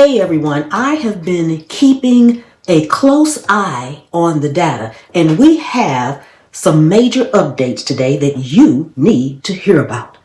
Hey everyone, I have been keeping a close eye on the data, and we have some major updates today that you need to hear about.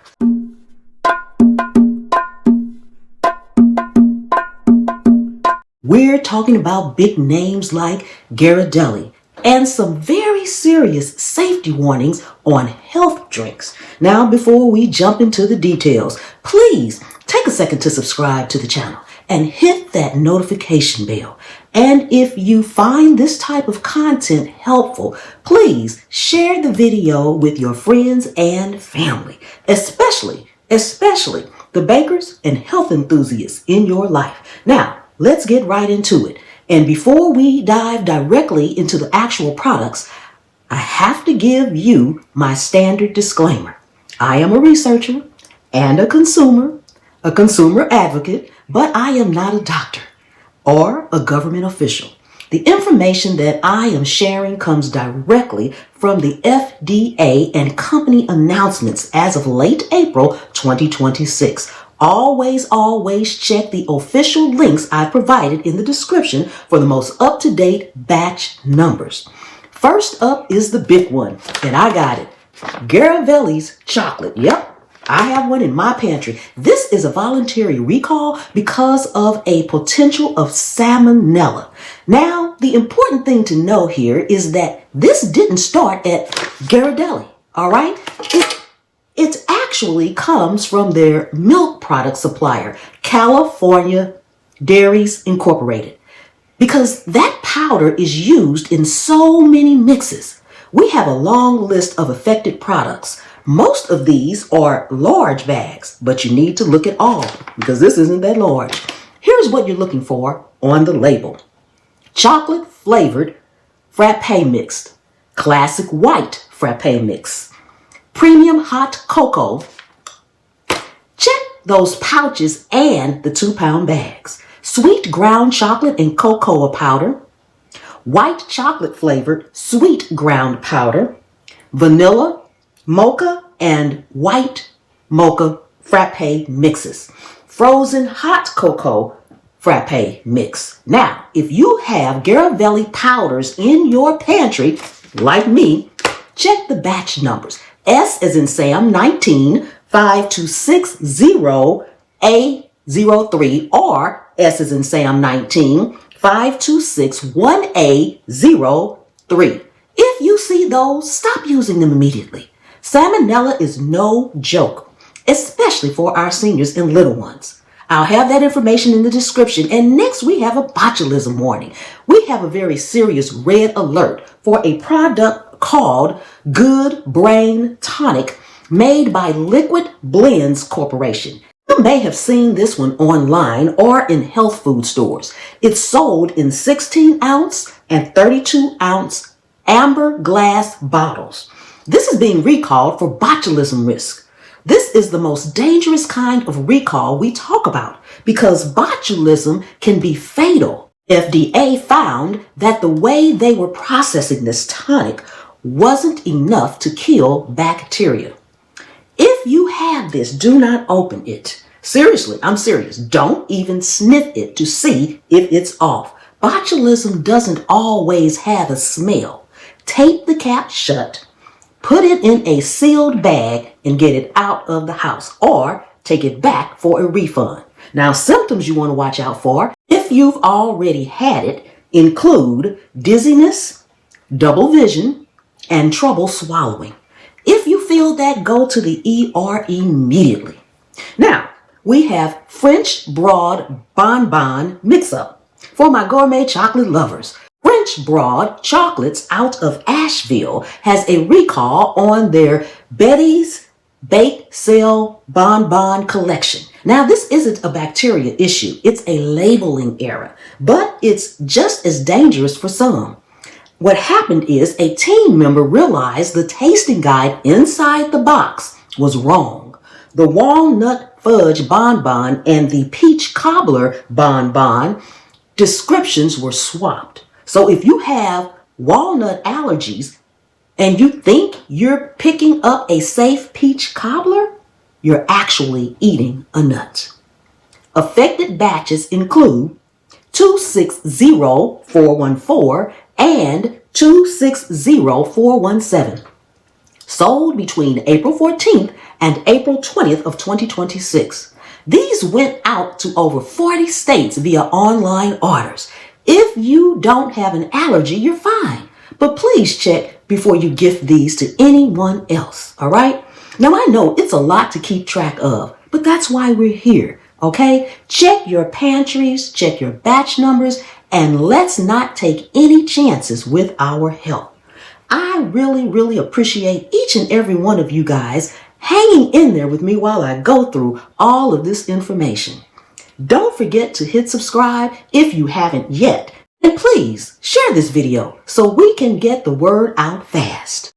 We're talking about big names like Ghirardelli and some very serious safety warnings on health drinks. Now, before we jump into the details, please take a second to subscribe to the channel and hit that notification bell. And if you find this type of content helpful, please share the video with your friends and family, especially the bakers and health enthusiasts in your life. Now, let's get right into it. And before we dive directly into the actual products, I have to give you my standard disclaimer. I am a researcher and a consumer advocate, but I am not a doctor or a government official. The information that I am sharing comes directly from the FDA and company announcements as of late April 2026. Always check the official links I provided in the description for the most up-to-date batch numbers. First up is the big one, and I got it. Gerardelli's chocolate. Yep. I have one in my pantry. This is a voluntary recall because of a potential of Salmonella. Now, the important thing to know here is that this didn't start at Ghirardelli, all right? It actually comes from their milk product supplier, California Dairies Incorporated, because that powder is used in so many mixes. We have a long list of affected products. Most of these are large bags, but you need to look at all because this isn't that large. Here's what you're looking for on the label. Chocolate flavored frappe mixed, classic white frappe mix, premium hot cocoa. Check those pouches and the 2-pound bags. Sweet ground chocolate and cocoa powder, white chocolate flavored sweet ground powder, vanilla, mocha, and white mocha frappe mixes, frozen hot cocoa frappe mix. Now, if you have Ghirardelli powders in your pantry, like me, check the batch numbers. S as in Sam 19 5260A03 or S as in Sam 19 5261A03. If you see those, stop using them immediately. Salmonella is no joke, especially for our seniors and little ones. I'll have that information in the description. And next we have a botulism warning. We have a very serious red alert for a product called Good Brain Tonic made by Liquid Blends Corporation. You may have seen this one online or in health food stores. It's sold in 16-ounce and 32-ounce amber glass bottles. This is being recalled for botulism risk. This is the most dangerous kind of recall we talk about because botulism can be fatal. FDA found that the way they were processing this tonic wasn't enough to kill bacteria. If you have this, do not open it. Seriously, I'm serious. Don't even sniff it to see if it's off. Botulism doesn't always have a smell. Tape the cap shut. Put it in a sealed bag and get it out of the house or take it back for a refund. Now, symptoms you want to watch out for, if you've already had it, include dizziness, double vision, and trouble swallowing. If you feel that, go to the ER immediately. Now, we have French Broad Bonbon Mix-Up for my gourmet chocolate lovers. French Broad Chocolates out of Asheville has a recall on their Betty's Bake Sale Bonbon collection. Now, this isn't a bacteria issue. It's a labeling error, but it's just as dangerous for some. What happened is a team member realized the tasting guide inside the box was wrong. The walnut fudge bonbon and the peach cobbler bonbon descriptions were swapped. So if you have walnut allergies and you think you're picking up a safe peach cobbler, you're actually eating a nut. Affected batches include 260414 and 260417. Sold between April 14th and April 20th of 2026. These went out to over 40 states via online orders. If you don't have an allergy, you're fine. But please check before you gift these to anyone else, all right? Now, I know it's a lot to keep track of, but that's why we're here, okay? Check your pantries, check your batch numbers, and let's not take any chances with our health. I really appreciate each and every one of you guys hanging in there with me while I go through all of this information. Don't forget to hit subscribe if you haven't yet. And please share this video so we can get the word out fast.